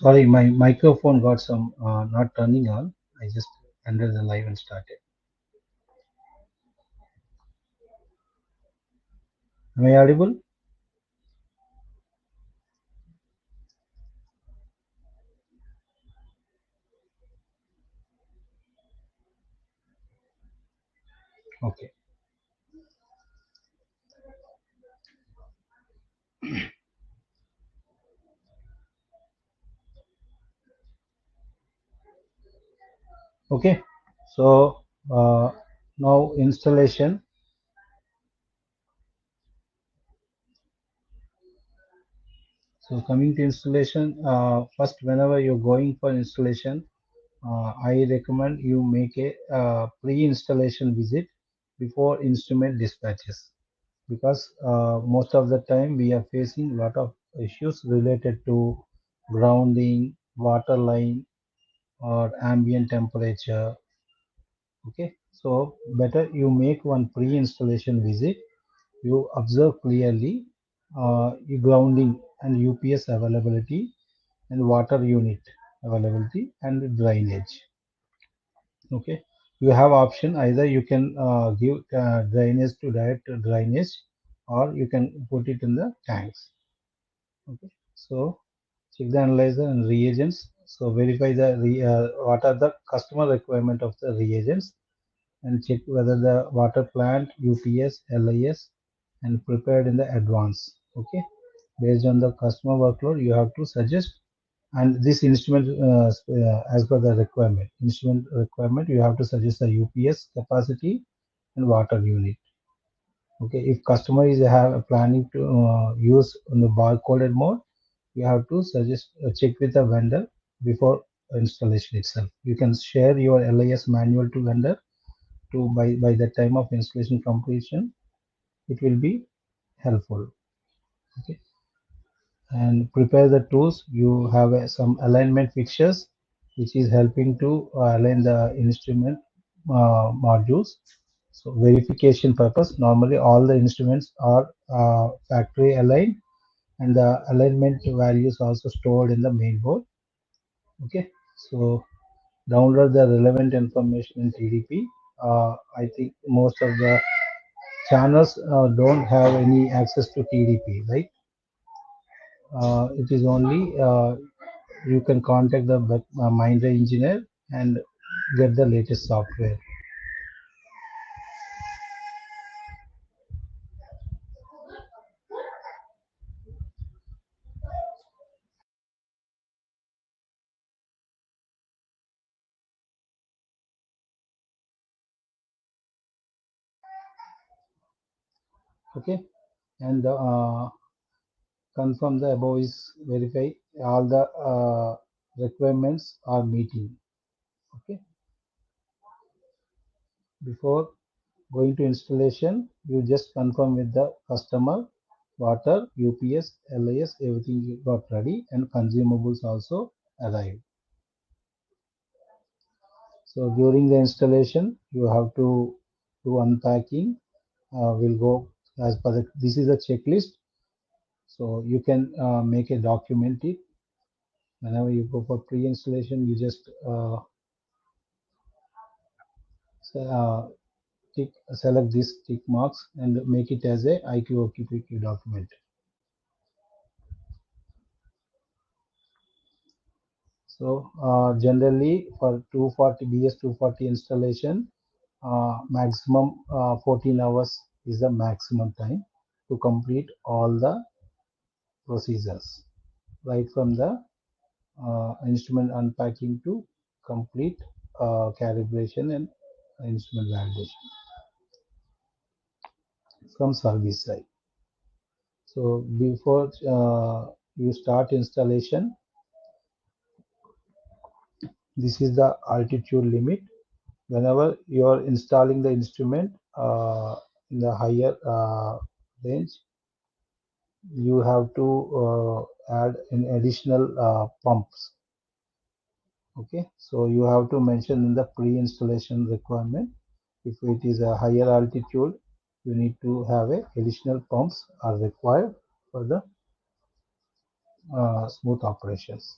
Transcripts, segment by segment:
Sorry, my microphone got some not turning on. I just ended the live and started. Am I audible? Okay. Okay. So now installation. So coming to installation, first whenever you're going for installation, I recommend you make a pre-installation visit before instrument dispatches, because most of the time we are facing a lot of issues related to grounding, water line, or ambient temperature. Okay, so better you make one pre-installation visit. You observe clearly grounding and UPS availability and water unit availability and drainage. Okay, you have option, either you can give drainage to direct drainage, or you can put it in the tanks. Okay, so check the analyzer and reagents. So verify the what are the customer requirement of the reagents, and check whether the water plant, UPS, LIS, and prepared in the advance. Okay, based on the customer workload, you have to suggest, and this instrument as per the instrument requirement, you have to suggest the UPS capacity and water unit. Okay, if customer is planning to use on the barcoded mode, you have to suggest check with the vendor before installation itself. You can share your LIS manual to vendor to by the time of installation completion. It will be helpful. Okay, and prepare the tools. You have some alignment fixtures which is helping to align the instrument modules. So verification purpose, normally all the instruments are factory aligned, and the alignment values also stored in the main board. Okay, so download the relevant information in TDP. I think most of the channels don't have any access to TDP, right? It is only you can contact the Mindray engineer and get the latest software. Okay, and confirm the above is verify all the requirements are meeting. Okay, before going to installation, you just confirm with the customer water, UPS, LIS, everything you got ready, and consumables also arrived. So during the installation, you have to do unpacking. We'll go as per this is a checklist. So you can make a document it. Whenever you go for pre-installation, you just uh, select this tick marks and make it as a IQOQPQ document. So generally for 240 BS-240 installation, maximum 14 hours is the maximum time to complete all the procedures, right from the instrument unpacking to complete calibration and instrument validation from service side. So before you start installation, this is the altitude limit. Whenever you are installing the instrument in the higher range, you have to add an additional pumps. Okay, so you have to mention in the pre-installation requirement, if it is a higher altitude, you need to have a additional pumps are required for the smooth operations.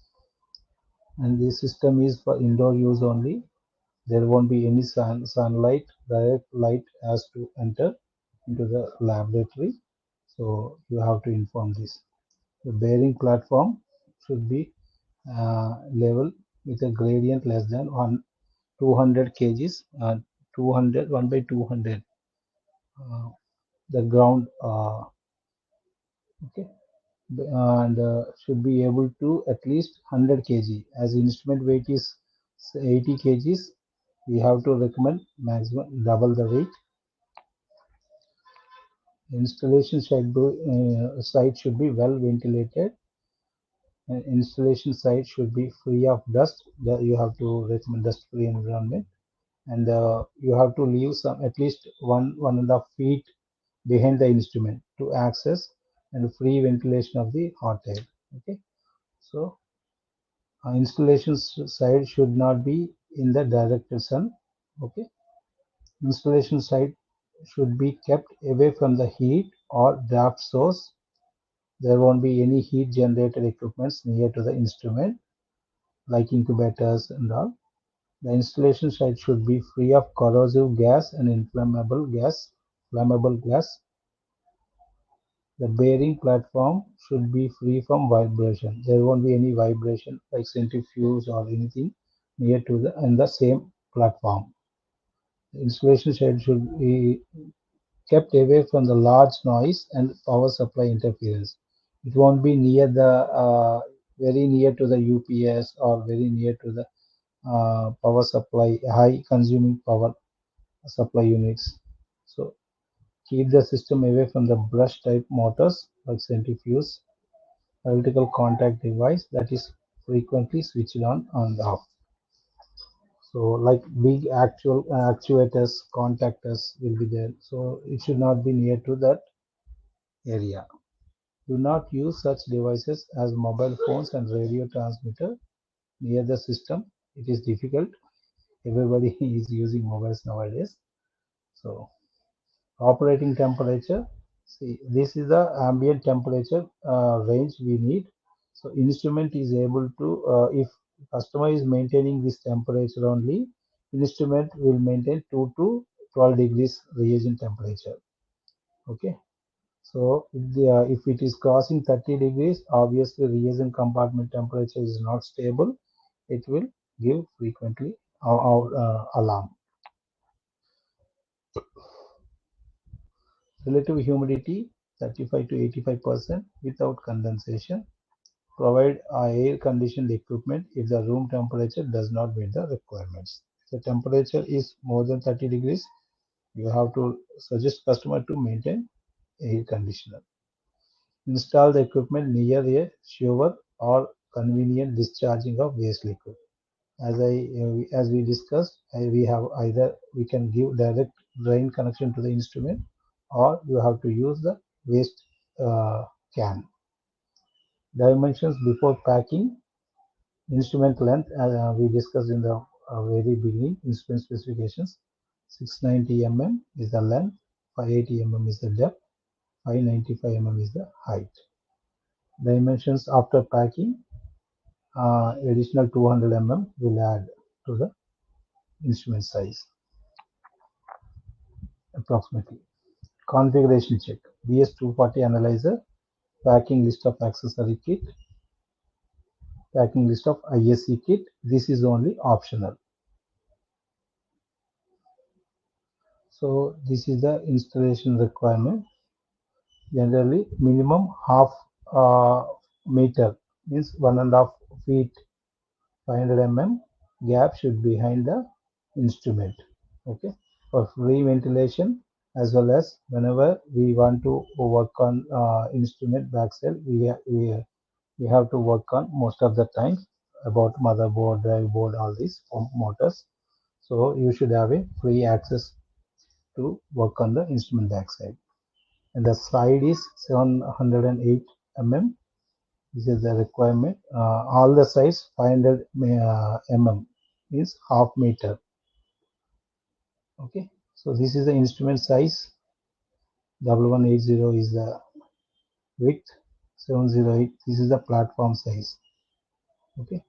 and this system is for indoor use only. There won't be any sunlight, direct light has to enter into the laboratory. So you have to inform this. The bearing platform should be level with a gradient less than 200 kgs, 200 1 by 200. The ground, okay, and should be able to at least 100 kg. As instrument weight is 80 kgs, we have to recommend maximum double the weight. Installation site should be well ventilated, and installation site should be free of dust. You have to recommend dust free environment, and you have to leave some at least 1.5 feet behind the instrument to access and free ventilation of the hot air. Okay, so installation site should not be in the direct sun. Okay, installation site should be kept away from the heat or draft source. There won't be any heat generated equipments near to the instrument like incubators and all. The installation site should be free of corrosive gas and flammable gas. The bearing platform should be free from vibration. There won't be any vibration like centrifuge or anything near to the same platform. The installation site should be kept away from the large noise and power supply interference. It won't be near the very near to the UPS or very near to the power supply, high consuming power supply units. So keep the system away from the brush type motors like centrifuge, electrical contact device that is frequently switched on and off. So like big actual actuators, contactors will be there. So it should not be near to that area. Do not use such devices as mobile phones and radio transmitter near the system. It is difficult. Everybody is using mobiles nowadays. So operating temperature. See, this is the ambient temperature range we need. So instrument is able to, if customer is maintaining this temperature only, instrument will maintain 2 to 12 degrees reagent temperature. Okay. So if it is crossing 30 degrees, obviously reagent compartment temperature is not stable. It will give frequently alarm. Relative humidity 35 to 85% without condensation. Provide air conditioned equipment if the room temperature does not meet the requirements. If the temperature is more than 30 degrees, you have to suggest customer to maintain air conditioner. Install the equipment near a shower or convenient discharging of waste liquid. As we discussed, we can give direct drain connection to the instrument, or you have to use the waste can. Dimensions before packing. Instrument length, we discussed in the very beginning. Instrument specifications: 690 mm is the length, 580 mm is the depth, 595 mm is the height. Dimensions after packing: additional 200 mm will add to the instrument size approximately. Configuration check: BS-240 analyzer, packing list of accessory kit, packing list of ISC kit. This is only optional. So this is the installation requirement. Generally, minimum half meter means 1.5 feet, 500 mm gap should be behind the instrument. Okay, for free ventilation, as well as whenever we want to work on instrument backside, we have to work on most of the time about motherboard, drive board, all these motors. So you should have a free access to work on the instrument backside. And the side is 708 mm. This is the requirement. All the size 500 mm is half meter. Okay, so this is the instrument size. 1180 is the width. 708. This is the platform size. Okay.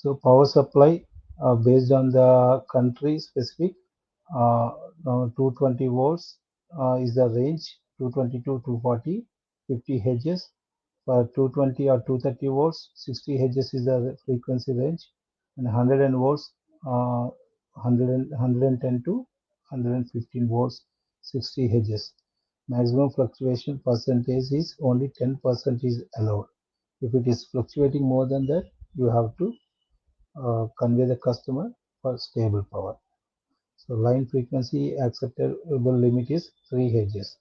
So power supply based on the country specific, uh, 220 volts is the range, 220 to 240, 50 hertz. For 220 or 230 volts, 60 hertz is the frequency range, and 100 volts, 110 to 115 volts, 60 hertz. Maximum fluctuation percentage is only 10% is allowed. If it is fluctuating more than that, you have to convey the customer for stable power. So line frequency acceptable limit is 3 Hz.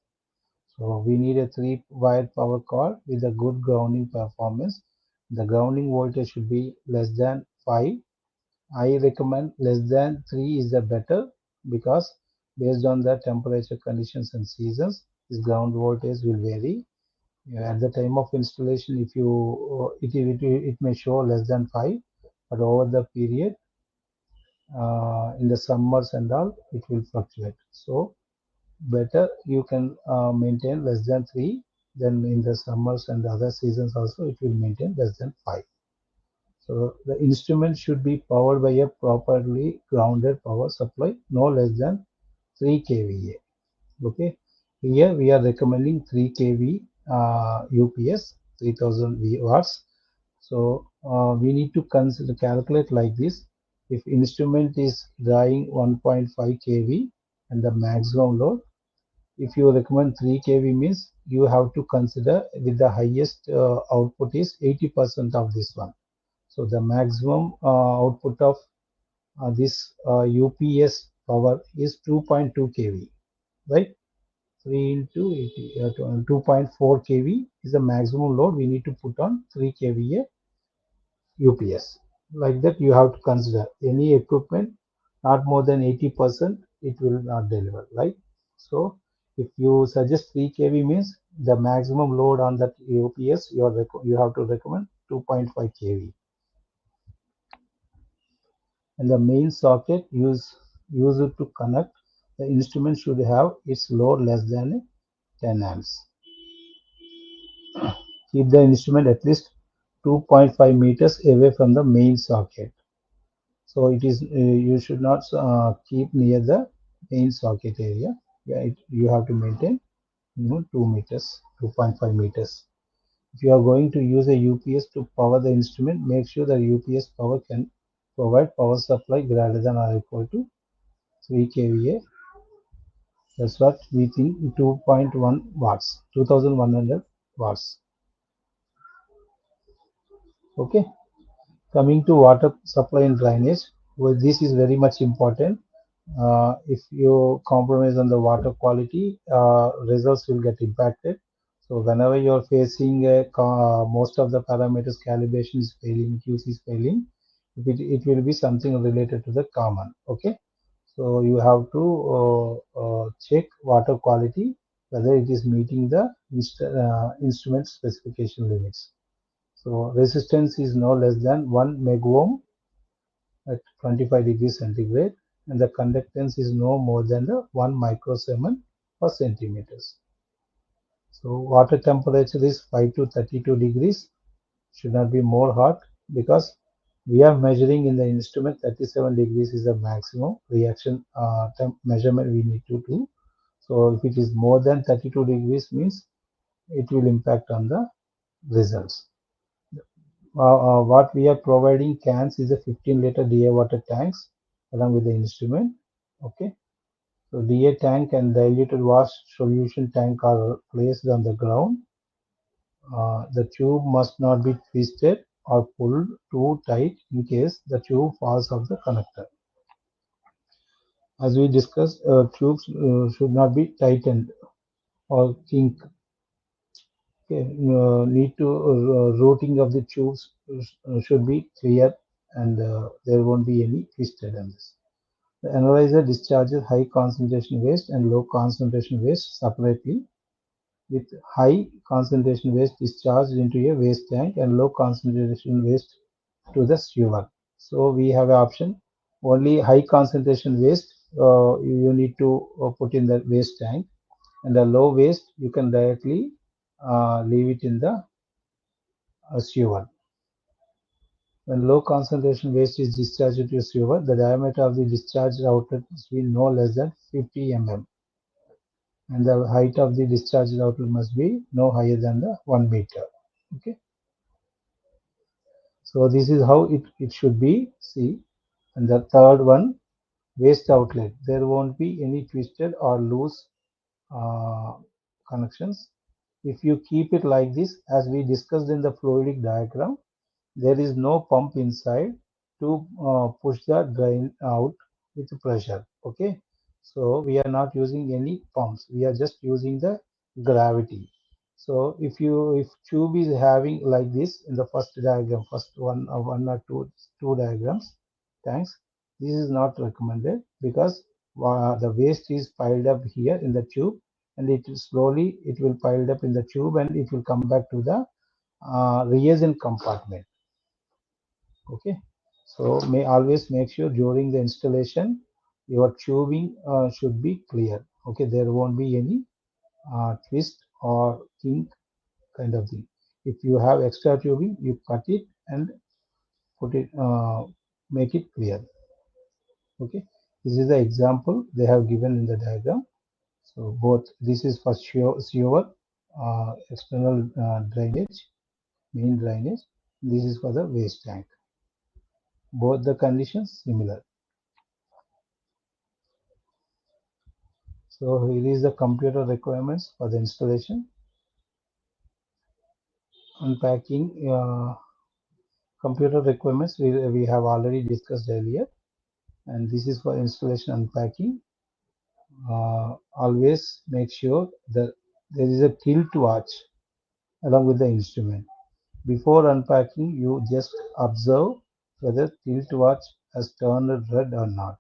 So we need a 3-wire power cord with a good grounding performance. The grounding voltage should be less than 5. I recommend less than 3 is the better, because based on the temperature conditions and seasons, this ground voltage will vary. At the time of installation, if you it may show less than 5, but over the period, in the summers and all, it will fluctuate. So better you can maintain less than 3. Then in the summers and other seasons also, it will maintain less than 5. So the instrument should be powered by a properly grounded power supply, no less than 3 kVA. Okay, here we are recommending 3 kV UPS, 3000 watts. So we need to consider calculate like this. If instrument is drawing 1.5 kV and the maximum load, if you recommend 3 kV means you have to consider with the highest output is 80% of this one. So the maximum output of this UPS power is 2.2 kV, right? 3 into 80, 2.4 kV is the maximum load we need to put on 3 kVA UPS. Like that, you have to consider any equipment not more than 80%, it will not deliver, right? So if you suggest 3 kV means the maximum load on that UPS, you have to recommend 2.5 kV. And the main socket used to connect the instrument should have its load less than 10 amps. Keep the instrument at least 2.5 meters away from the main socket. So it is you should not keep near the main socket area. Yeah, you have to maintain 2 meters, 2.5 meters. If you are going to use a UPS to power the instrument, make sure the UPS power can provide power supply greater than or equal to 3 kVA. That's what we think, 2.1 watts, 2100 watts. Okay. Coming to water supply and drainage, well, this is very much important. If you compromise on the water quality, results will get impacted. So whenever you're facing most of the parameters calibration is failing, QC is failing, it will be something related to the common. Okay, so you have to check water quality whether it is meeting the instrument specification limits. So resistance is no less than 1 megohm at 25 degrees centigrade, and the conductance is no more than the 1 microsiemens per centimeters. So water temperature is 5 to 32 degrees, should not be more hot, because we are measuring in the instrument 37 degrees is the maximum reaction measurement we need to do. So if it is more than 32 degrees means it will impact on the results. What we are providing cans is a 15-liter DA water tanks along with the instrument. Okay, so DA tank and diluted wash solution tank are placed on the ground. The tube must not be twisted or pulled too tight in case the tube falls off the connector. As we discussed, tubes should not be tightened or kink. Okay, need to routing of the tubes should be clear, and there won't be any twisted on this. The analyzer discharges high concentration waste and low concentration waste separately, with high concentration waste discharged into a waste tank and low concentration waste to the sewer. So we have an option, only high concentration waste you need to put in the waste tank, and the low waste you can directly leave it in the sewer. When low concentration waste is discharged to a sewer, the diameter of the discharge outlet must be no less than 50 mm, and the height of the discharge outlet must be no higher than the 1 meter. Okay, so this is how it should be. See, and the third one, waste outlet. There won't be any twisted or loose uh, connections. If you keep it like this, as we discussed in the fluidic diagram, there is no pump inside to push the drain out with pressure. Okay, so we are not using any pumps, we are just using the gravity. So if tube is having like this in the first diagram, first one or two diagrams tanks, this is not recommended because the waste is piled up here in the tube, and it will piled up in the tube, and it will come back to the reagent compartment. Okay, so may always make sure during the installation your tubing should be clear. Okay, there won't be any twist or kink kind of thing. If you have extra tubing, you cut it and put it make it clear. Okay, this is the example they have given in the diagram. So both, this is for sewer external drainage, main drainage. This is for the waste tank. Both the conditions similar. So here is the computer requirements for the installation. Unpacking computer requirements we have already discussed earlier, and this is for installation unpacking. Always make sure that there is a tilt watch along with the instrument. Before unpacking, you just observe whether tilt watch has turned red or not.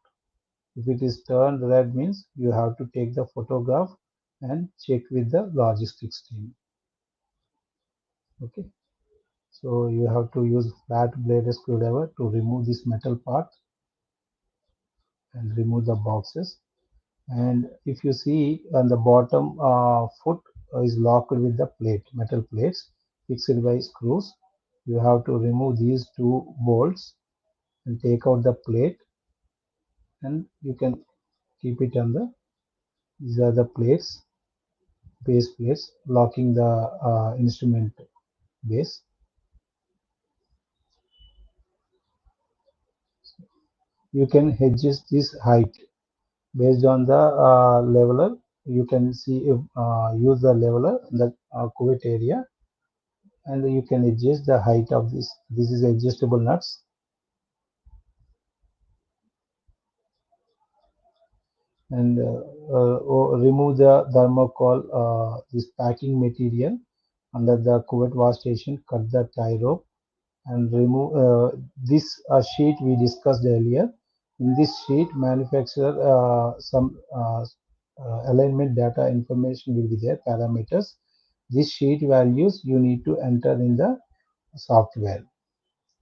If it is turned red, means you have to take the photograph and check with the logistics team. Okay, so you have to use flat bladed screwdriver to remove this metal part and remove the boxes. And if you see on the bottom foot is locked with the metal plates fixed by screws. You have to remove these two bolts and take out the plate, and you can keep it on the, these are the plates, base plates locking the instrument base. You can adjust this height based on the leveler. You can see use the leveler in the cuvette area, and you can adjust the height of this. This is adjustable nuts. And remove the thermocol, this packing material under the cuvette wash station. Cut the tie rope and remove this sheet we discussed earlier. In this sheet, manufacturer some alignment data information will be there, parameters. This sheet values you need to enter in the software.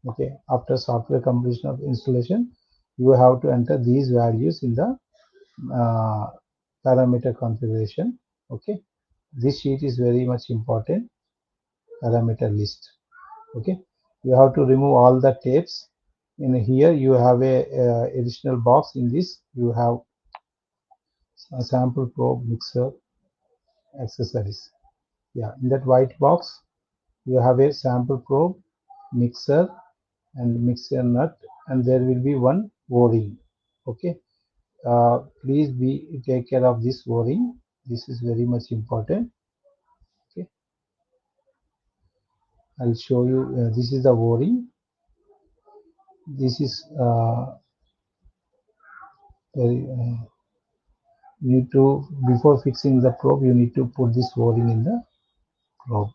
Okay, after software completion of installation, you have to enter these values in the uh, parameter configuration. Okay, this sheet is very much important, parameter list. Okay, you have to remove all the tapes. In here you have a additional box. In this you have a sample probe, mixer, accessories. Yeah, in that white box you have a sample probe, mixer, and mixer nut, and there will be one o-ring. Okay, please take care of this o-ring. This is very much important. Okay, I'll show you. This is the o-ring. This is very, need to, before fixing the probe, you need to put this o-ring in the probe.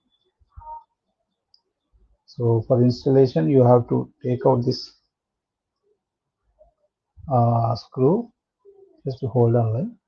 So for installation, you have to take out this screw, just to hold on line.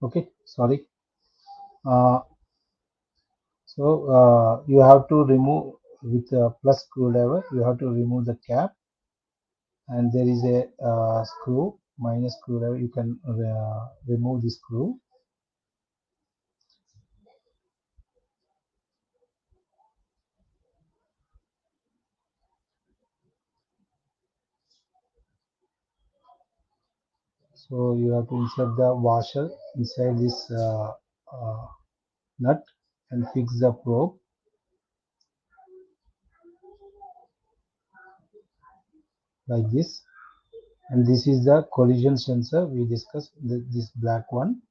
Okay, sorry. Uh, you have to remove with a plus screwdriver. You have to remove the cap, and there is a screw minus screwdriver. You can remove the screw. So you have to insert the washer inside this uh, nut and fix the probe like this. And this is the collision sensor we discussed. This black one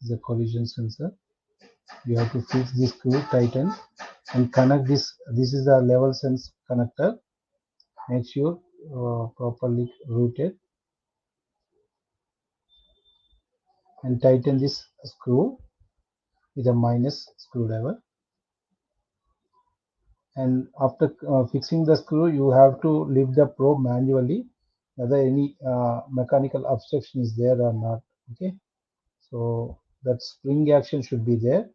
is the collision sensor. You have to fix this screw, tighten, and connect this. This is the level sense connector. Make sure properly routed and tighten this screw with a minus screwdriver. And after fixing the screw, you have to lift the probe manually whether any mechanical obstruction is there or not. Okay, so that spring action should be there.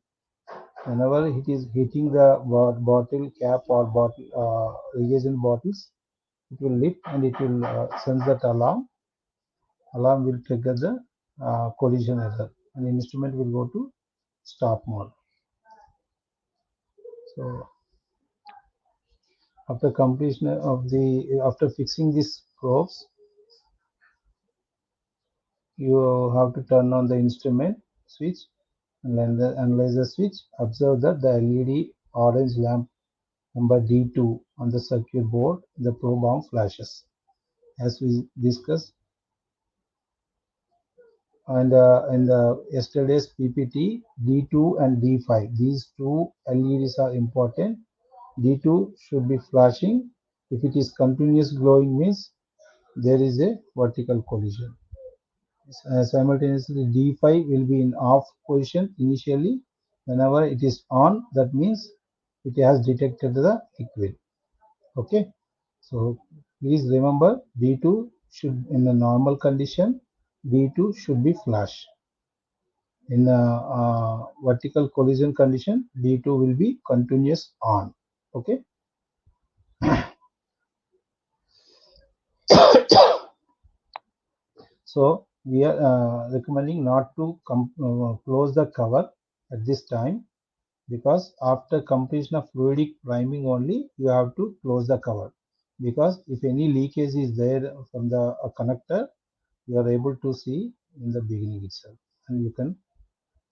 Whenever it is hitting the bottle cap or bottle reagent bottles, it will lift and it will sense that alarm. Alarm will trigger the collision error, and the instrument will go to stop mode. So after completion of the after fixing these probes, you have to turn on the instrument switch and then the analyzer switch. Observe that the LED orange lamp number D2 on the circuit board, the probe arm flashes. As we discussed and in the yesterday's PPT, D2 and D5, these two LEDs are important. D2 should be flashing. If it is continuous glowing means there is a vertical collision. Simultaneously, D5 will be in off position initially. Whenever it is on, that means it has detected the liquid. Okay, so please remember D2 should in a normal condition, D2 should be flash. In a vertical collision condition, D2 will be continuous on. Okay. So we are recommending not to close the cover at this time, because after completion of fluidic priming only you have to close the cover, because if any leakage is there from the connector, you are able to see in the beginning itself and you can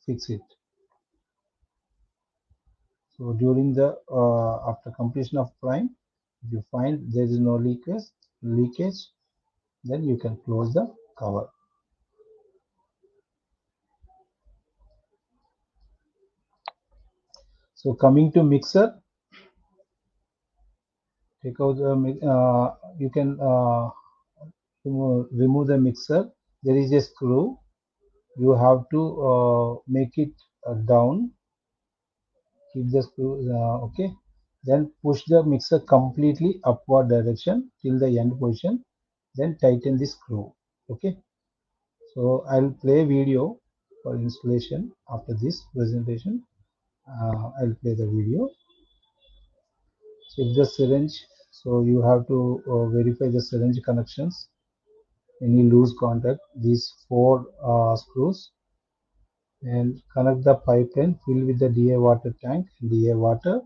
fix it. So during the after completion of prime, if you find there is no leakage, then you can close the cover. So coming to mixer, take out the you can remove the mixer. There is a screw. You have to make it down. Keep the screw okay. Then push the mixer completely upward direction till the end position. Then tighten the screw. Okay. So I'll play video for installation after this presentation. I'll play the video. So if the syringe, so you have to verify the syringe connections. Any loose contact, these four screws, and connect the pipeline filled with the DA water tank, DA water,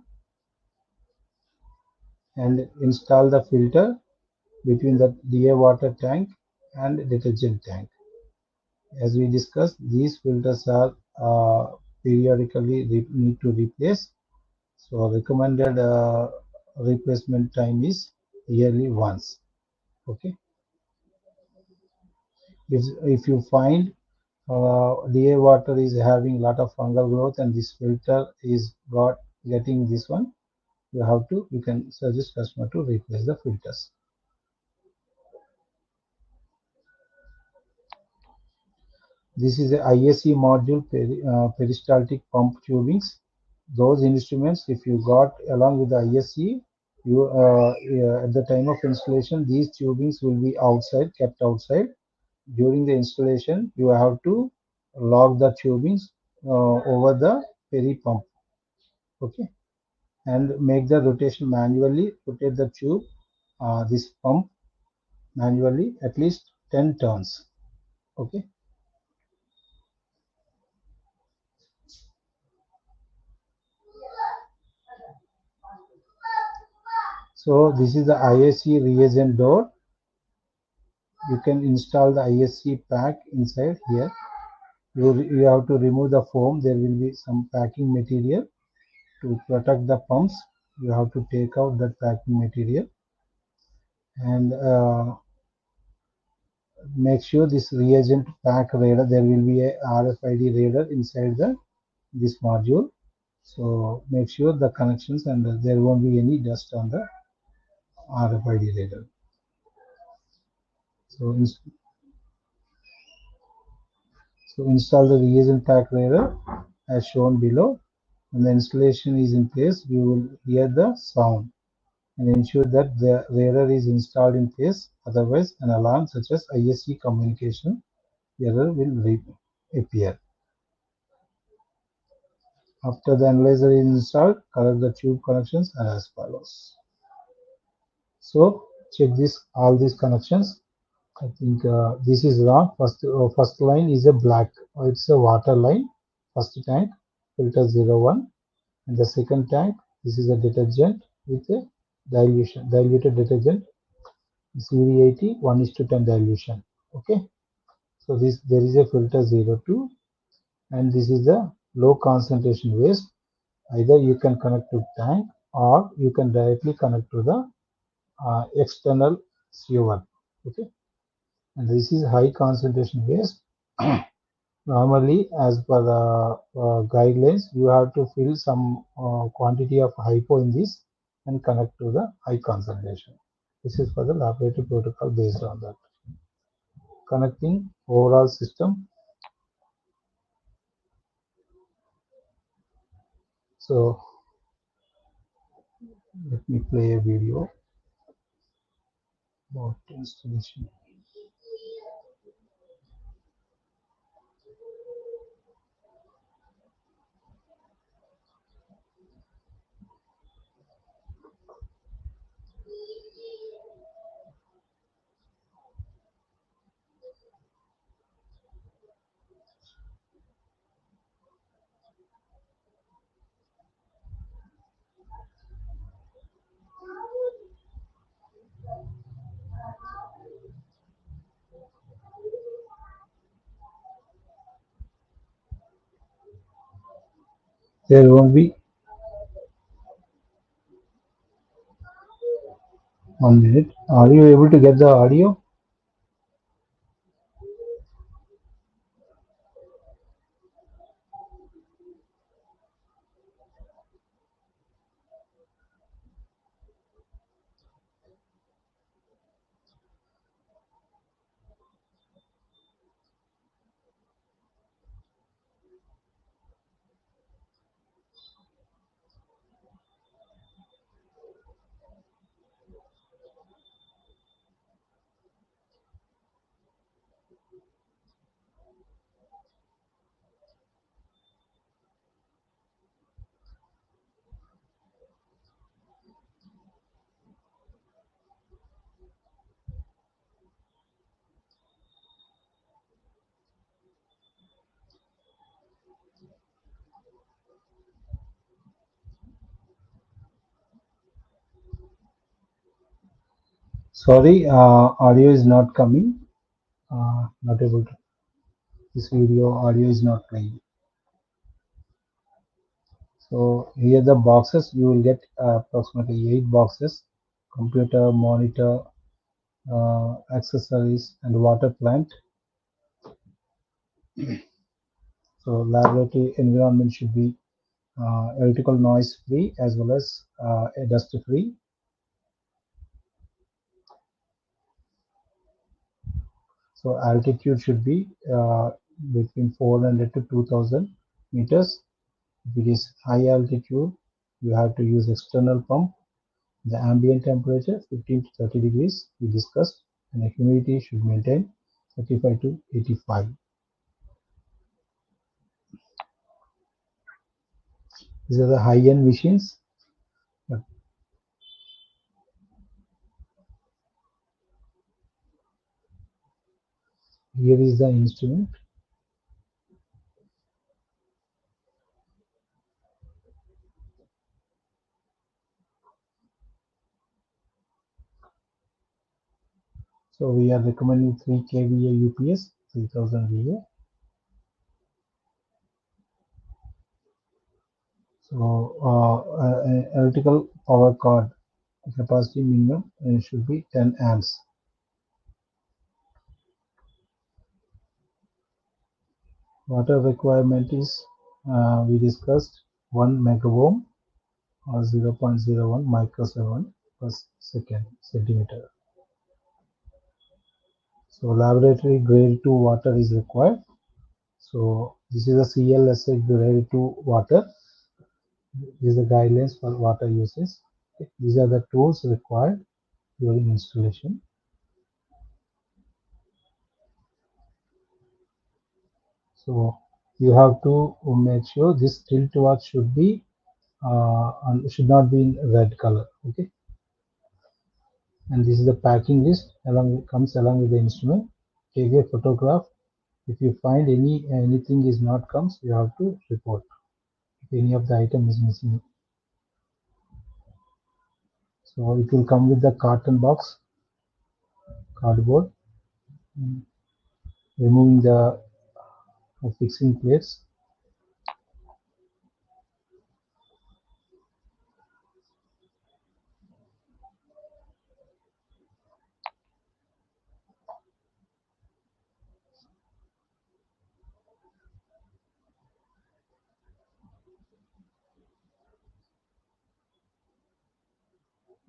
and install the filter between the DA water tank and detergent tank. As we discussed, these filters are periodically need to replace. So recommended replacement time is yearly once. Okay. If you find DA water is having a lot of fungal growth and this filter is getting this one, you can suggest customer to replace the filters. This is the ISE module peristaltic pump tubings. Those instruments, if you got along with the ISE, at the time of installation, these tubings will be outside, kept outside. during the installation, you have to lock the tubings over the peri pump. Okay, and make the rotation manually. Rotate the tube, this pump manually at least 10 turns. Okay. So this is the ISC reagent door. You can install the ISC pack inside here. You have to remove the foam. There will be some packing material to protect the pumps. You have to take out that packing material and make sure this reagent pack radar. There will be a RFID radar inside this module. So make sure the connections and there won't be any dust on the RFID radar. So install the reagent pack radar as shown below. When the installation is in place, you will hear the sound and ensure that the radar is installed in place. Otherwise, an alarm such as ISC communication error will appear. After the analyzer is installed, connect the tube connections as follows. So check all these connections. I think this is wrong. First line is a black. It's a water line. First tank, filter 01. And the second tank, this is a detergent with a diluted detergent, CD80, 1:10 dilution. Okay. So there is a filter 02, and this is the low concentration waste. Either you can connect to tank or you can directly connect to the external sewer. Okay. And this is high concentration waste. Normally, as per the guidelines, you have to fill some quantity of hypo in this and connect to the high concentration. This is for the laboratory protocol based on that. Connecting overall system. So let me play a video about installation. There won't be 1 minute. Are you able to get the audio? Sorry, audio is not coming. Not able to. This video audio is not playing. So here the boxes, you will get approximately 8 boxes: computer, monitor, accessories, and water plant. So laboratory environment should be electrical noise free as well as dust free. So altitude should be between 400 to 2000 meters. If it is high altitude, you have to use external pump. The ambient temperature 15 to 30 degrees we discussed, and the humidity should maintain 35 to 85. These are the high-end machines. But here is the instrument. So we are recommending 3 kVA UPS, 3000 VA. So electrical power cord capacity minimum should be 10 amps. Water requirement is we discussed 1 megaohm or 0.01 microseven per second centimeter. So laboratory grade 2 water is required. So this is a CLSA grade 2 water. These are the guidelines for water uses. These are the tools required during installation. So you have to make sure this tilt watch should be should not be in red color. Okay. And this is the packing list comes along with the instrument. Take a photograph. If you find anything is not comes, you have to report. If any of the item is missing. So it will come with the carton box, cardboard, removing the fixing plates.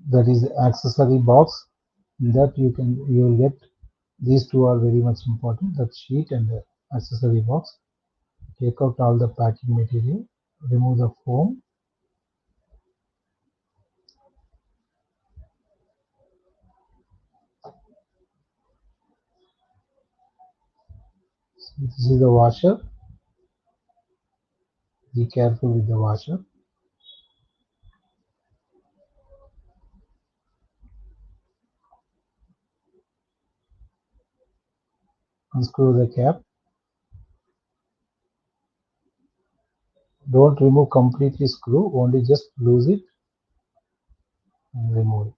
That is the accessory box. In that you will get these two are very much important. That sheet and the accessory box. Take out all the packing material. Remove the foam. So this is the washer. Be careful with the washer. Unscrew the cap. Don't remove completely screw, only just loose it and remove it.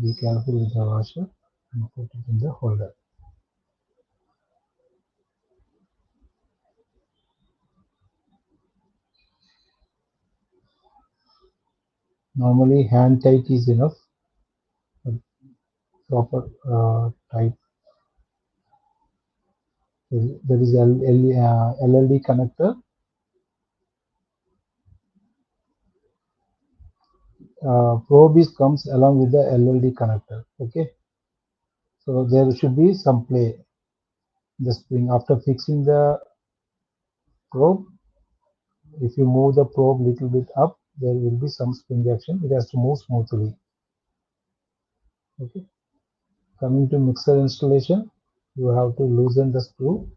Be careful with the washer and put it in the holder. Normally hand tight is enough. Proper tight. There is LLD connector. Probe comes along with the LLD connector. Okay. So there should be some play. The spring after fixing the probe, if you move the probe little bit up, there will be some spring action. It has to move smoothly. Okay. Coming to mixer installation, you have to loosen the screw.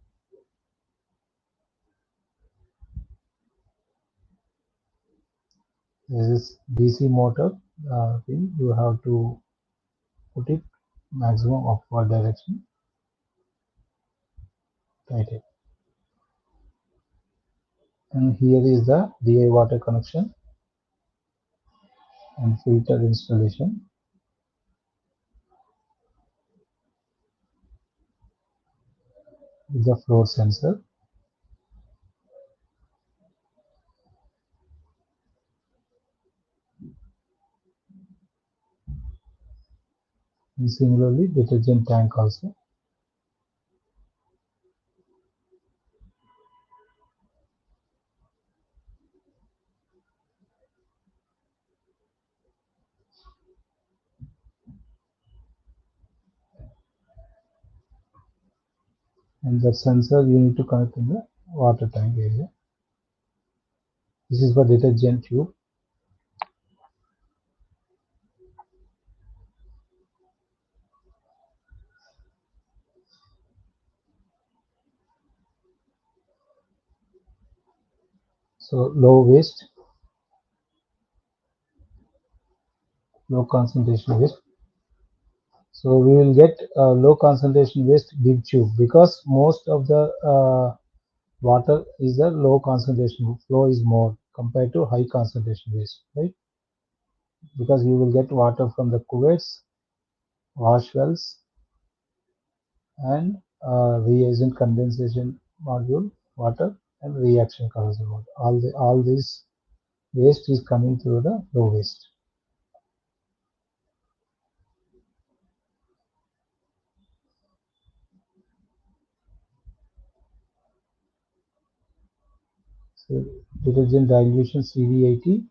This is DC motor thing. You have to put it maximum upward direction. Tight it. And here is the DI water connection and filter installation. With the floor sensor. And similarly, detergent tank also. And that sensor you need to connect in the water tank area. This is for detergent tube. So low waste, low concentration waste. So we will get low concentration waste big tube because most of the water is a low concentration, flow is more compared to high concentration waste, right? Because you will get water from the cuvettes, wash wells, and reagent condensation module water and reaction corrosion water. All this waste is coming through the low waste. So detergent dilution CV80.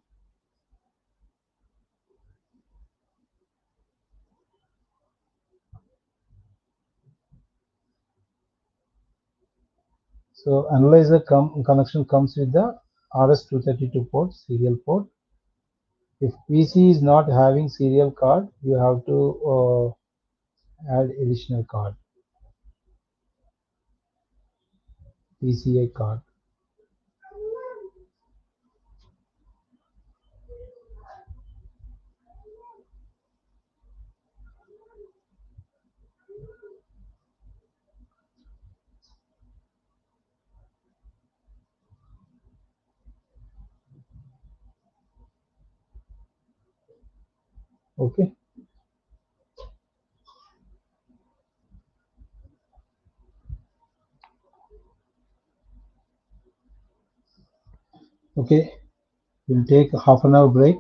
So analyzer connection comes with the RS-232 port, serial port. If PC is not having serial card, you have to add additional card, PCI card. Okay. Okay. We'll take a half an hour break.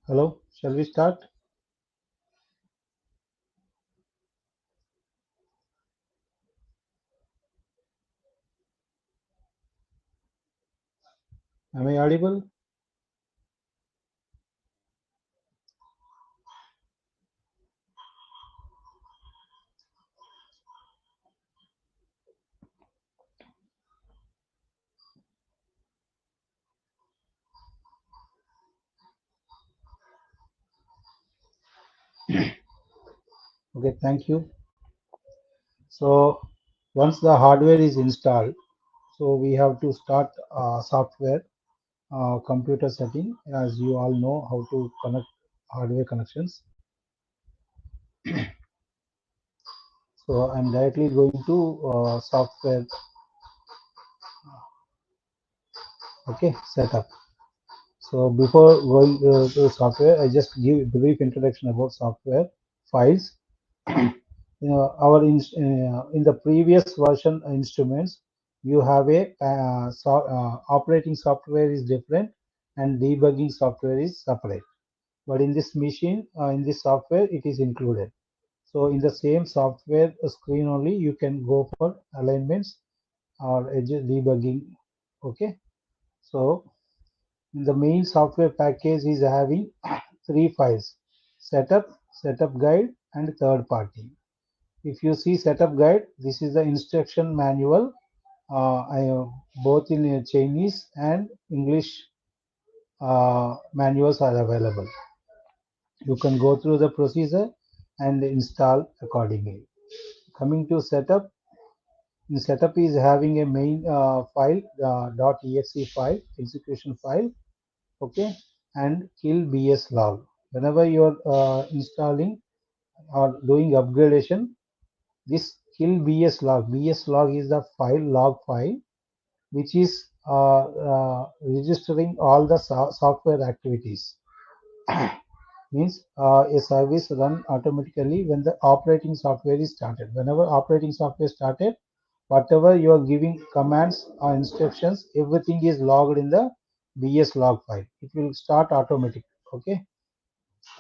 Hello, shall we start? Am I audible? Okay, thank you. So once the hardware is installed, so we have to start software computer setting. As you all know how to connect hardware connections. So I'm directly going to software. Okay, setup. So before going to software, I just give a brief introduction about software files. Our in the previous version instruments, you have a operating software is different and debugging software is separate. But in this machine, in this software, it is included. So in the same software screen only, you can go for alignments or edge debugging. Okay. So the main software package is having three files: setup, setup guide, and third party. If you see setup guide, this is the instruction manual, both in Chinese and English manuals are available. You can go through the procedure and install accordingly. Coming to setup, in setup is having a main file, .exe file, execution file, okay, and kill BS log. Whenever you are installing or doing upgradation, this kill BS log is the file log file which is registering all the software activities. Means a service run automatically when the operating software is started. Whenever operating software started, whatever you are giving commands or instructions, everything is logged in the BS log file. It will start automatic. Okay.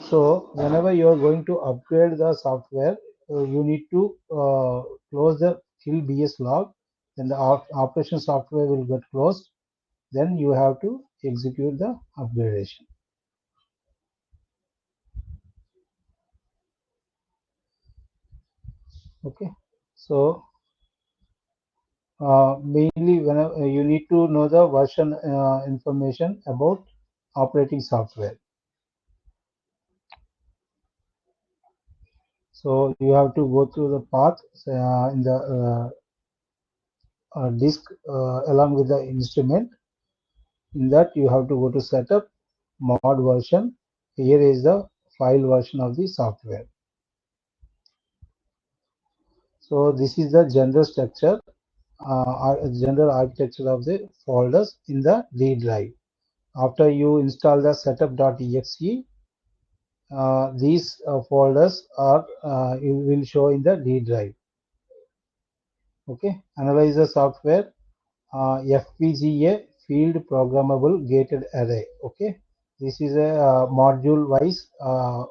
So whenever you are going to upgrade the software, you need to close the kill BS log. Then the operation software will get closed. Then you have to execute the upgradation. Okay. So mainly whenever you need to know the version information about operating software. So you have to go through the path in the disk along with the instrument. In that you have to go to setup, mod version. Here is the file version of the software. So this is the general structure, general architecture of the folders in the D drive. After you install the setup.exe, these folders are you will show in the D drive. Okay, analyze the software, FPGA field programmable gated array. Okay, this is a module wise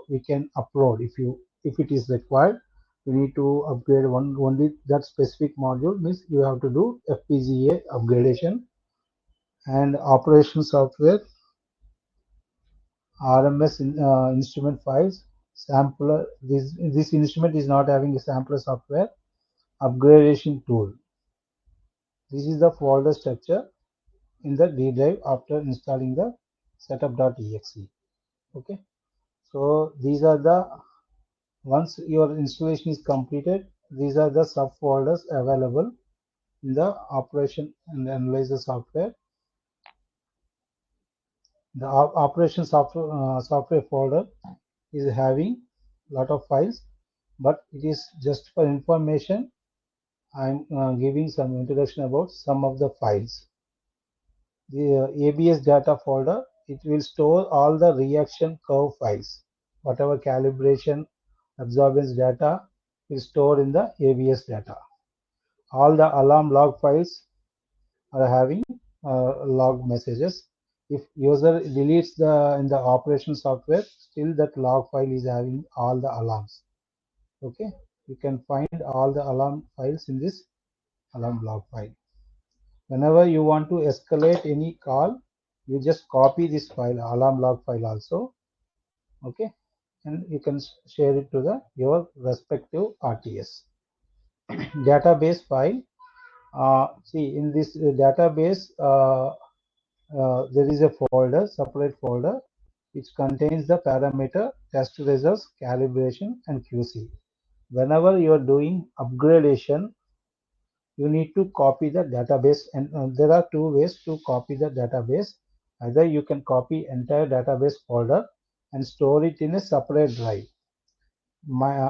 we can upload if it is required. You need to upgrade only that specific module, means you have to do FPGA upgradation. And operation software, RMS instrument files, sampler. This instrument is not having a sampler software. Upgradation tool. This is the folder structure in the D drive after installing the setup.exe. Okay, so these are the, once your installation is completed, these are the subfolders available in the operation and analyzer software. The operation software folder is having lot of files, but it is just for information. I'm giving some introduction about some of the files. The ABS data folder, it will store all the reaction curve files. Whatever calibration, absorbance data is stored in the ABS data. All the alarm log files are having log messages. If user deletes in the operation software, still that log file is having all the alarms. Okay, you can find all the alarm files in this alarm log file. Whenever you want to escalate any call, you just copy this file, alarm log file also. Okay, and you can share it to your respective RTS. Database file. See, in this database, there is a folder, separate folder, which contains the parameter, test results, calibration, and QC. Whenever you are doing upgradation, you need to copy the database, and there are two ways to copy the database. Either you can copy entire database folder and store it in a separate drive.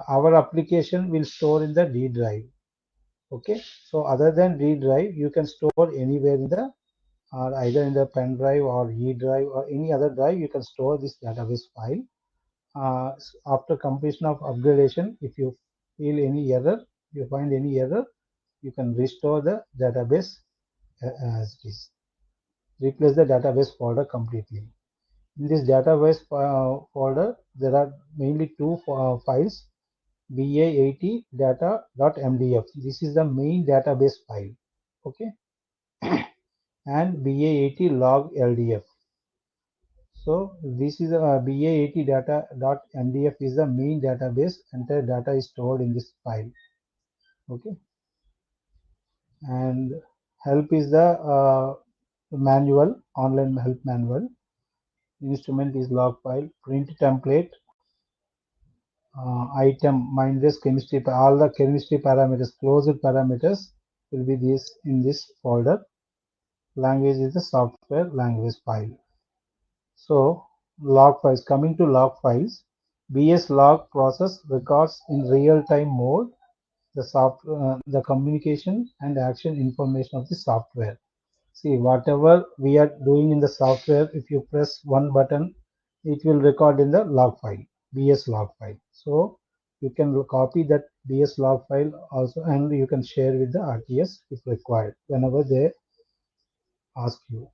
Our application will store in the D drive. Okay, so other than D drive, you can store anywhere in the either in the pen drive or E drive or any other drive. You can store this database file. After completion of upgradation, if you feel any error, you find any error, you can restore the database as it is. Replace the database folder completely. In this database folder, there are mainly two files, BA80 data.mdf. This is the main database file. Okay, and BA80 log LDF. So this is a BA80 data.mdf is the main database. Entire data is stored in this file. Okay, and help is the manual, online help manual. Instrument is log file, print template, item, Mindray chemistry, all the chemistry parameters, closed parameters will be this in this folder. Language is the software language file. So log files, coming to log files, BS log process records in real-time mode the communication and action information of the software. See, whatever we are doing in the software, if you press one button, it will record in the log file, BS log file. So you can copy that BS log file also, and you can share with the RTS if required. Whenever they ask you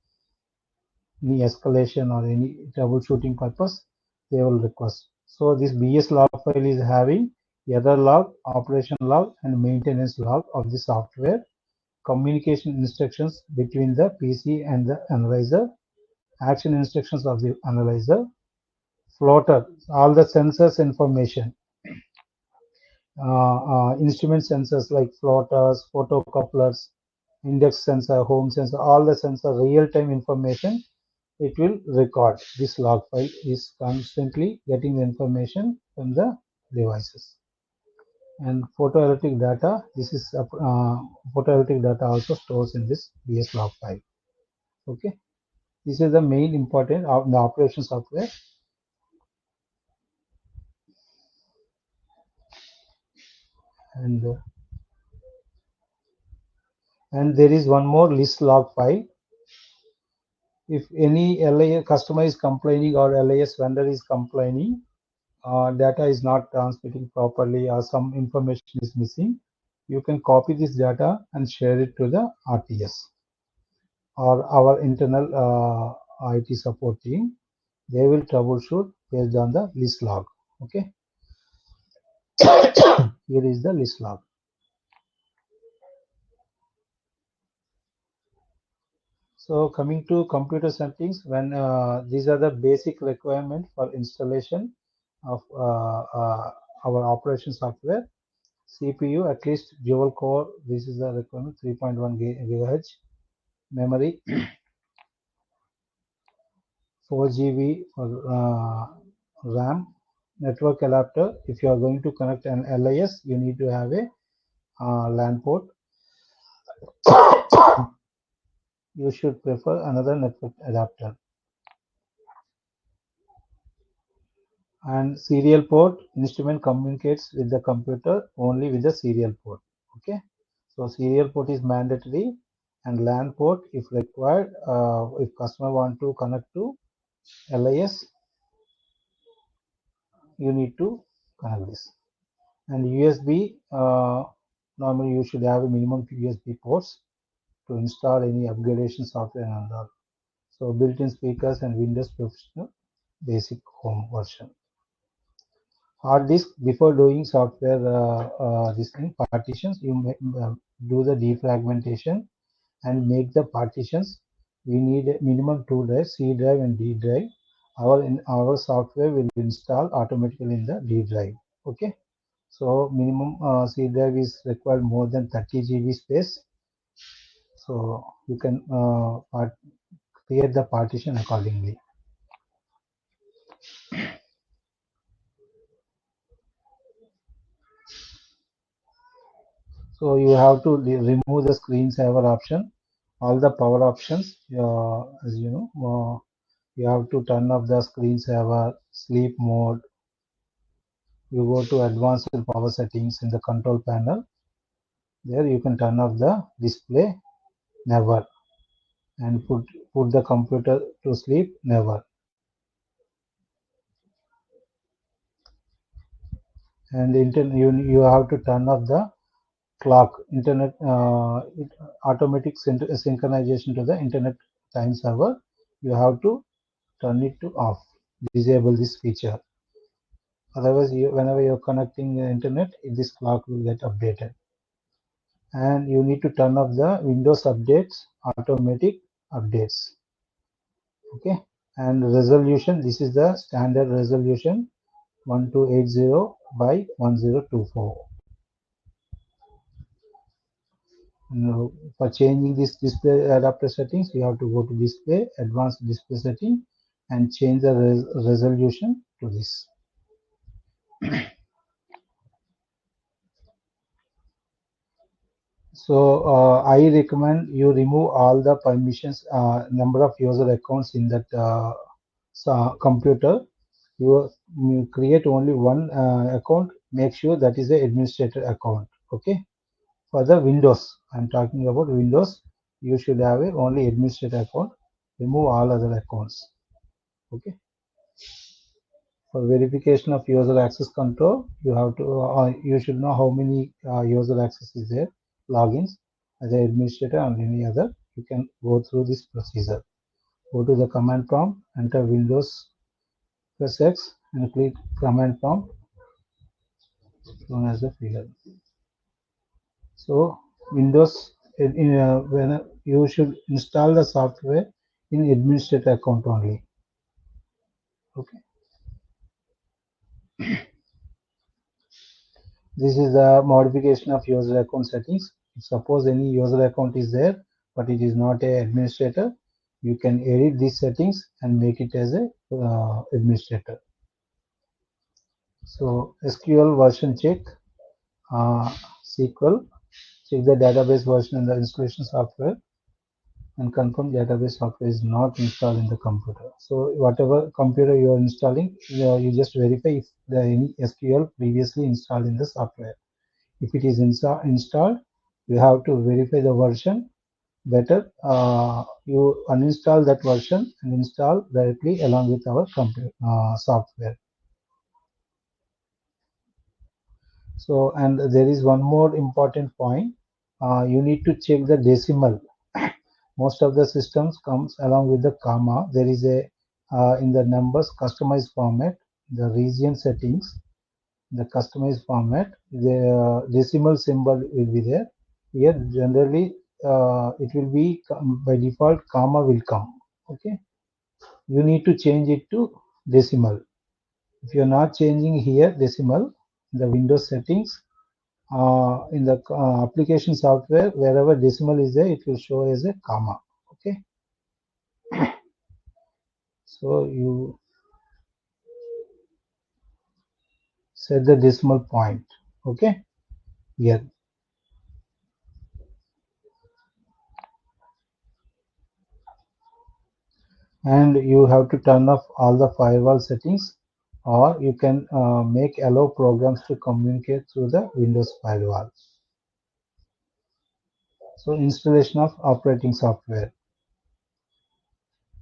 any escalation or any troubleshooting purpose, they will request. So this BS log file is having error log, operation log, and maintenance log of the software, communication instructions between the PC and the analyzer, action instructions of the analyzer, floater, all the sensors information, instrument sensors like floaters, photocouplers, index sensor, home sensor, all the sensor real-time information it will record. This log file is constantly getting the information from the devices. And photoelectric data, this is photoelectric data also stores in this BS log file. Okay, this is the main important of the operation software. And there is one more list log file. If any LIS customer is complaining or LIS vendor is complaining, data is not transmitting properly or some information is missing, you can copy this data and share it to the RTS or our internal IT support team. They will troubleshoot based on the list log. Okay, here is the list log. So coming to computer settings, when these are the basic requirement for installation of our operation software. CPU at least dual core. This is the requirement, 3.1 GHz. Memory 4 GB for RAM. Network adapter. If you are going to connect an LIS, you need to have a LAN port. You should prefer another network adapter. And serial port, instrument communicates with the computer only with the serial port. Okay, so serial port is mandatory, and LAN port if required. If customer want to connect to LIS, you need to connect this. And USB, normally you should have a minimum USB ports to install any upgradation software and all. So built-in speakers and Windows Professional basic home version. Hard disk, before doing software this thing partitions, you may, do the defragmentation and make the partitions. We need a minimum 2 drives, C drive and D drive. Our software will install automatically in the D drive. Okay, so minimum C drive is required more than 30 GB space. So you can create the partition accordingly. So you have to remove the screensaver option, all the power options. As you know, you have to turn off the screensaver, sleep mode. You go to advanced power settings in the control panel. There you can turn off the display, never, and put the computer to sleep, never. And you have to turn off the clock, internet automatic synchronization to the internet time server. You have to turn it to off, disable this feature. Otherwise, whenever you're connecting the internet, this clock will get updated. And you need to turn off the Windows updates, automatic updates. Okay, and resolution, this is the standard resolution 1280 by 1024. Now, for changing this display adapter settings, you have to go to display, advanced display setting, and change the resolution to this. So I recommend you remove all the permissions, number of user accounts in that computer. You create only one account. Make sure that is the administrator account. Okay. For the Windows, I'm talking about Windows. You should have a only administrator account. Remove all other accounts. Okay. For verification of user access control, you have to you should know how many user access is there, logins as an administrator and any other. You can go through this procedure. Go to the command prompt, enter Windows, press X, and click command prompt known as the figure. So Windows, when you should install the software in administrator account only. Okay. This is the modification of user account settings. Suppose any user account is there, but it is not a administrator, you can edit these settings and make it as a administrator. So SQL version check, SQL, check the database version in the installation software and confirm database software is not installed in the computer. So whatever computer you are installing, you just verify if there any SQL previously installed in the software. If it is installed, you have to verify the version. Better you uninstall that version and install directly along with our software. So, and there is one more important point. You need to check the decimal. Most of the systems comes along with the comma. There is a in the numbers customized format, the region settings, the customized format, the decimal symbol will be there. Here generally it will be by default comma will come. Okay, you need to change it to decimal. If you are not changing here decimal, the Windows settings in the application software, wherever decimal is there, it will show as a comma. Okay, so you set the decimal point. Okay, here. And you have to turn off all the firewall settings, or you can make allow programs to communicate through the Windows firewall. So installation of operating software.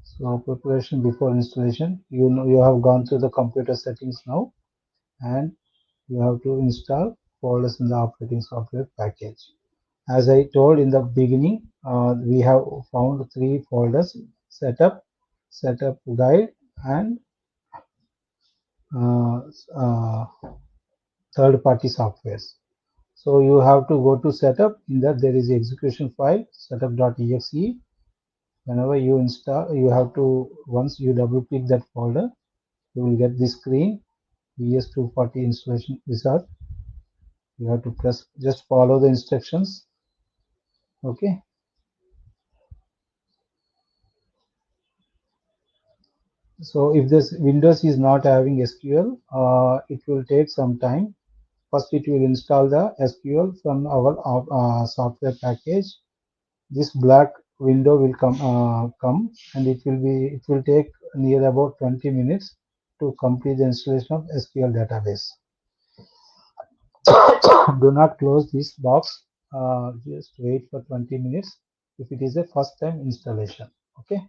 So preparation before installation, you know you have gone through the computer settings now, and you have to install folders in the operating software package. As I told in the beginning, we have found 3 folders: setup, setup guide, and uh, uh, third-party softwares. So you have to go to setup. In that there is the execution file setup.exe. Whenever you install, you have to, once you double click that folder, you will get this screen, BS-240 installation wizard. You have to press, just follow the instructions. Okay. So if this Windows is not having SQL, it will take some time. First, it will install the SQL from our software package. This black window will come, and it will take near about 20 minutes to complete the installation of SQL database. Do not close this box. Just wait for 20 minutes if it is a first time installation. Okay.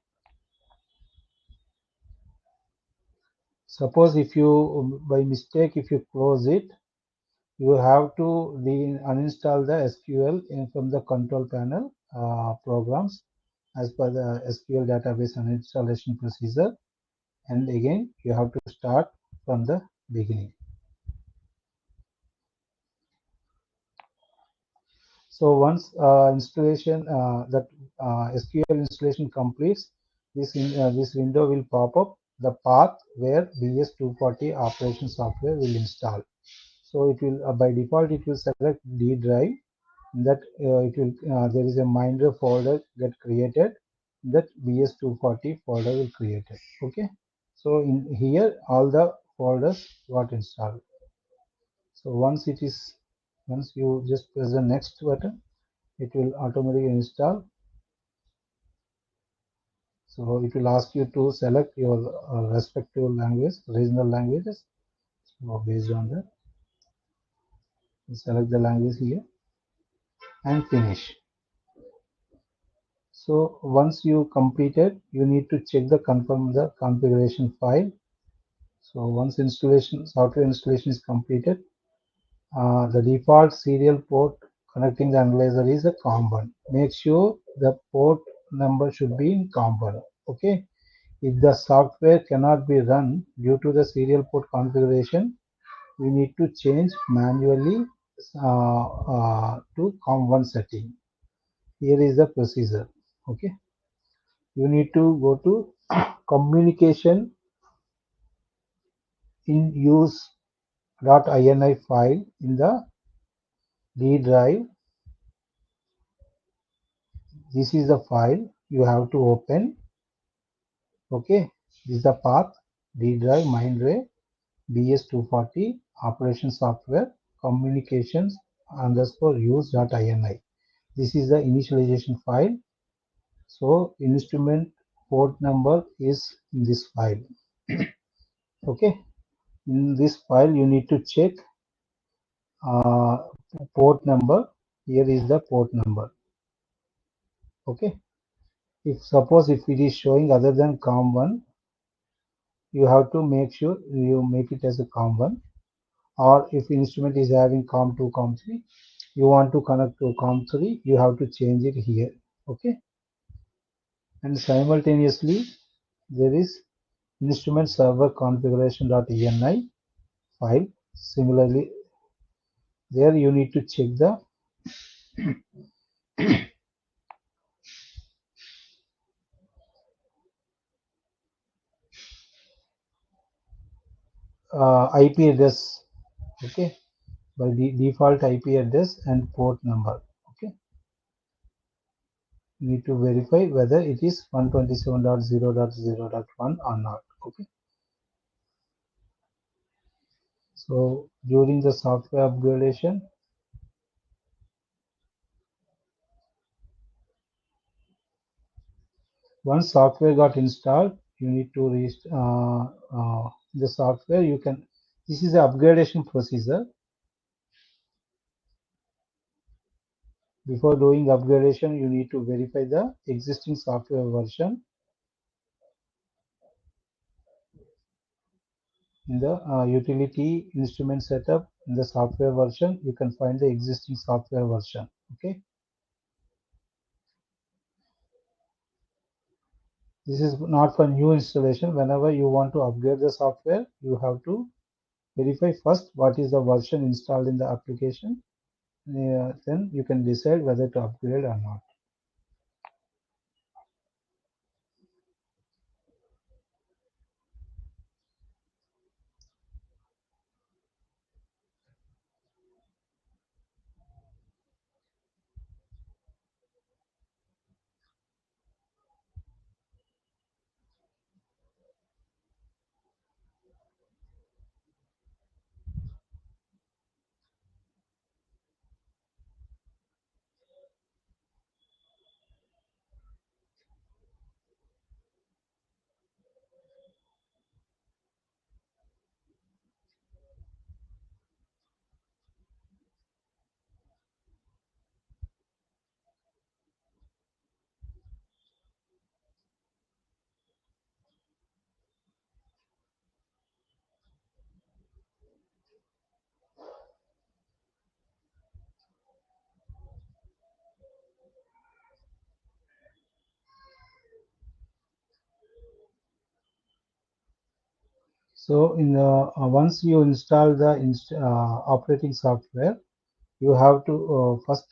Suppose if you, by mistake, if you close it, you have to uninstall the SQL from the control panel programs as per the SQL database uninstallation procedure, and again you have to start from the beginning. So once installation that SQL installation completes, this window will pop up the path where BS-240 operation software will install. So it will by default it will select D drive. That it will there is a Mindray folder get created. That BS-240 folder will created. Okay. So in here all the folders got installed. So once you just press the next button, it will automatically install. So it will ask you to select your respective language, regional languages. So based on that, you select the language here and finish. So once you completed, you need to check the confirm the configuration file. So once software installation is completed, the default serial port connecting the analyzer is a COM1. Make sure the port number should be in COM1. Okay. If the software cannot be run due to the serial port configuration, we need to change manually to COM1 setting. Here is the procedure. Okay. You need to go to communication in use.ini file in the D drive. This is the file you have to open. Okay, this is the path D drive Mindray BS-240 operation software communications underscore use.ini. This is the initialization file. So instrument port number is in this file. Okay, in this file you need to check port number. Here is the port number. Okay, if suppose if it is showing other than COM1, you have to make sure you make it as a COM1, or if instrument is having COM2, COM3, you want to connect to COM3, you have to change it here. Okay, and simultaneously there is instrument server configuration.ini file. Similarly, there you need to check the IP address. Okay, by the default IP address and port number. Okay, you need to verify whether it is 127.0.0.1 or not. Okay, so during the software upgradation, once software got installed, you need to the software. You can, this is the upgradation procedure. Before doing upgradation, you need to verify the existing software version. In the utility instrument setup, in the software version, you can find the existing software version. Okay. This is not for new installation. Whenever you want to upgrade the software, you have to verify first what is the version installed in the application. Then you can decide whether to upgrade or not. So in the once you install the operating software, you have to first,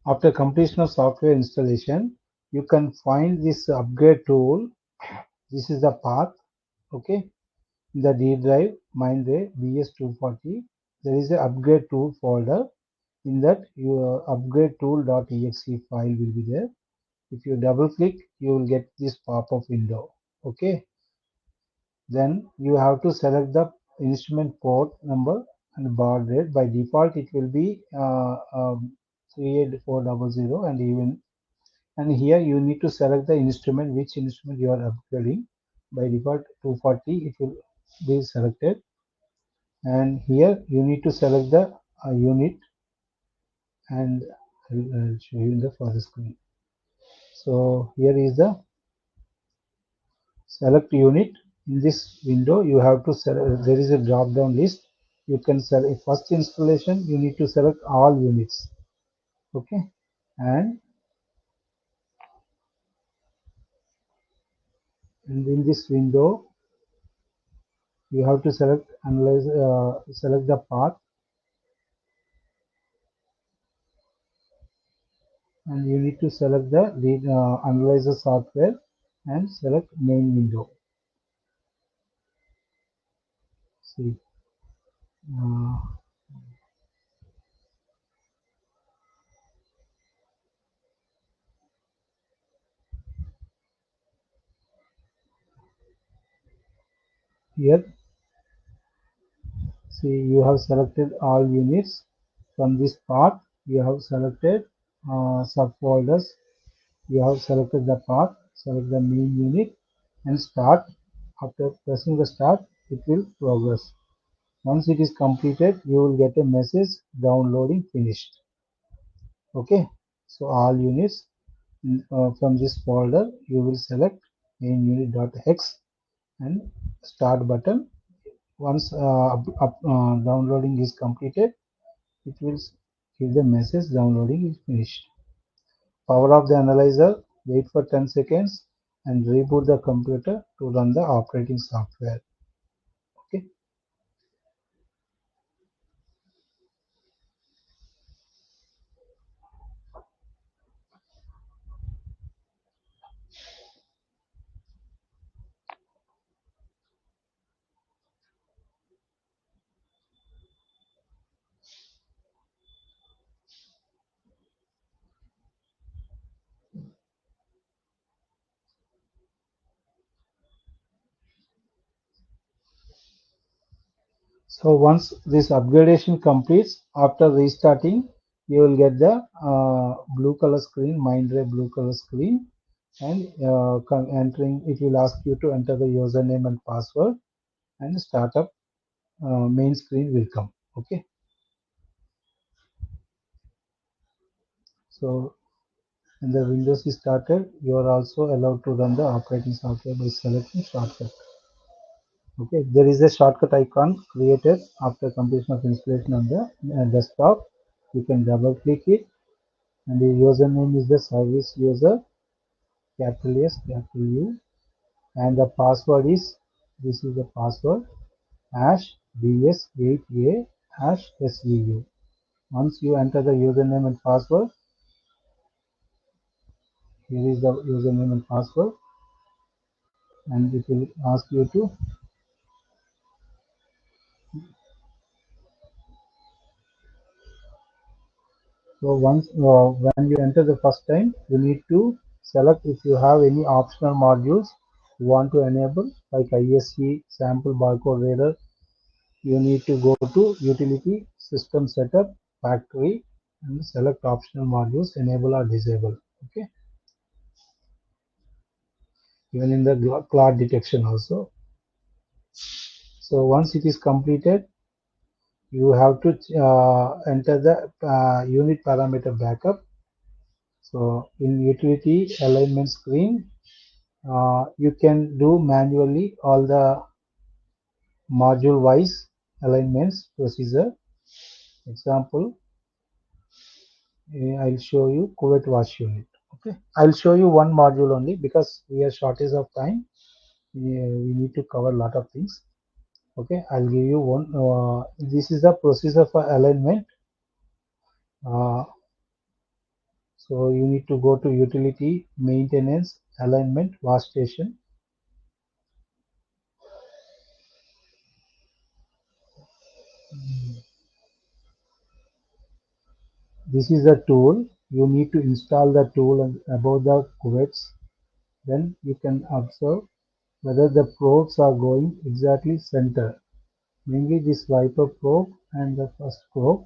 after completion of software installation, you can find this upgrade tool. This is the path. Okay, in the D drive, Mindray BS-240, there is a upgrade tool folder. In that, your upgrade tool.exe file will be there. If you double click, you will get this pop-up window. Okay, then you have to select the instrument port number and baud rate. By default, it will be 38400, and even, and here you need to select the instrument, which instrument you are upgrading. By default 240 it will be selected, and here you need to select the unit, and I'll show you in the further screen. So here is the select unit. In this window you have to select, there is a drop down list. You can select first installation, you need to select all units. Okay, and in this window you have to select analyze, select the path, and you need to select the analyzer software and select main window. See, uh, here, see, you have selected all units. From this path you have selected subfolders. You have selected the path, select the main unit and start. After pressing the start, it will progress. Once it is completed, you will get a message downloading finished. Okay, so all units from this folder you will select main unit.x and start button. Once downloading is completed, it will give the message downloading is finished. Power off the analyzer, wait for 10 seconds and reboot the computer to run the operating software. Okay. So once this upgradation completes, after restarting, you will get the blue color screen, Mindray blue color screen, and entering, it will ask you to enter the username and password and start up main screen will come. Okay, so when the Windows is started, you are also allowed to run the operating software by selecting shortcut. Okay, there is a shortcut icon created after completion of installation on the desktop. You can double click it, and the username is the service user, capital S, capital U, and the password is, this is the password, hash BS-8A hash SVU. Once you enter the username and password, here is the username and password, and it will ask you to, so once when you enter the first time, you need to select if you have any optional modules you want to enable, like ISC, sample barcode reader. You need to go to utility, system setup, factory, and select optional modules, enable or disable. Okay, even in the cloud detection also. So once it is completed, you have to enter the unit parameter backup. So in utility alignment screen, you can do manually all the module wise alignments procedure. Example, I'll show you Kuwait wash unit. Okay, I'll show you one module only because we are shortage of time. We need to cover a lot of things. Okay, I'll give you one. This is the procedure for alignment. Uh, so you need to go to utility, maintenance, alignment, wash station. This is the tool. You need to install the tool above the Kuwaits. Then you can observe whether the probes are going exactly center. Mainly this wiper probe and the first probe.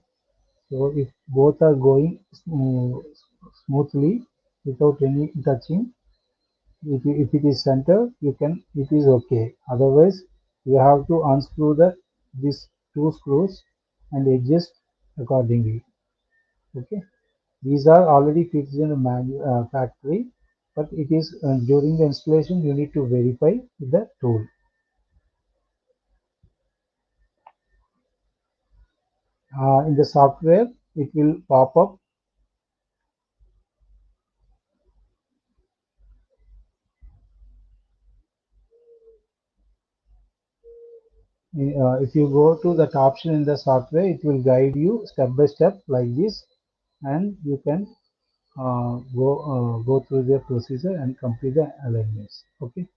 So if both are going smoothly without any touching, if it is center, it is okay. Otherwise, you have to unscrew these two screws and adjust accordingly. Okay, these are already fixed in the factory, but it is during the installation you need to verify with the tool. In the software, it will pop up. If you go to that option in the software, it will guide you step by step like this, and you can go through the procedure and complete the alignments. Okay,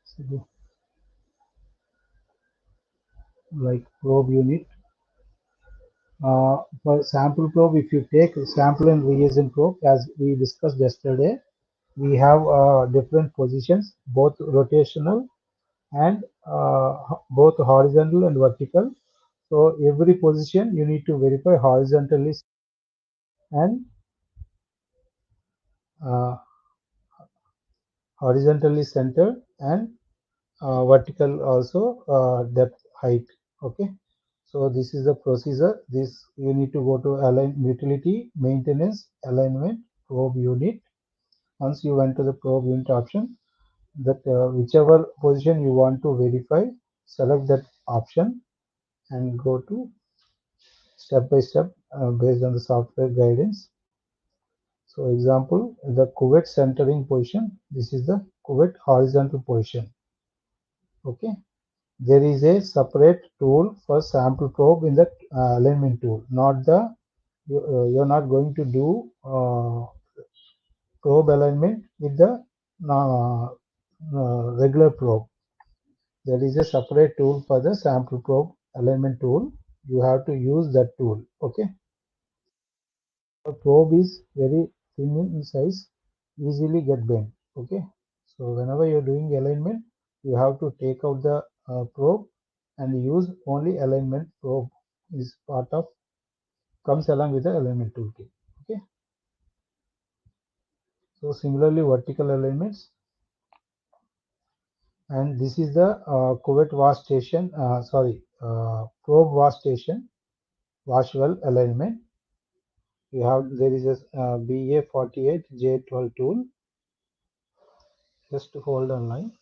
so like probe unit. For sample probe, if you take sample and reagent probe, as we discussed yesterday, we have different positions, both rotational and both horizontal and vertical. So every position you need to verify horizontally and uh, horizontally centered and vertical also depth height. Okay, so this is the procedure. This you need to go to align utility, maintenance, alignment, probe unit. Once you went to the probe unit option, that whichever position you want to verify, select that option and go to step by step based on the software guidance. So example, the cuvette centering position, this is the cuvette horizontal position. Okay, there is a separate tool for sample probe in the alignment tool, not the, you're not going to do probe alignment with the regular probe. There is a separate tool for the sample probe alignment tool. You have to use that tool. Okay. The probe is very thin in size, easily get bent. Okay. So whenever you're doing alignment, you have to take out the probe and use only alignment probe is part of, comes along with the alignment toolkit. Okay. So similarly, vertical alignments, and this is the cuvette wash station, probe wash station, wash well alignment. You have, there is a BA48 J12 tool. Just hold on line.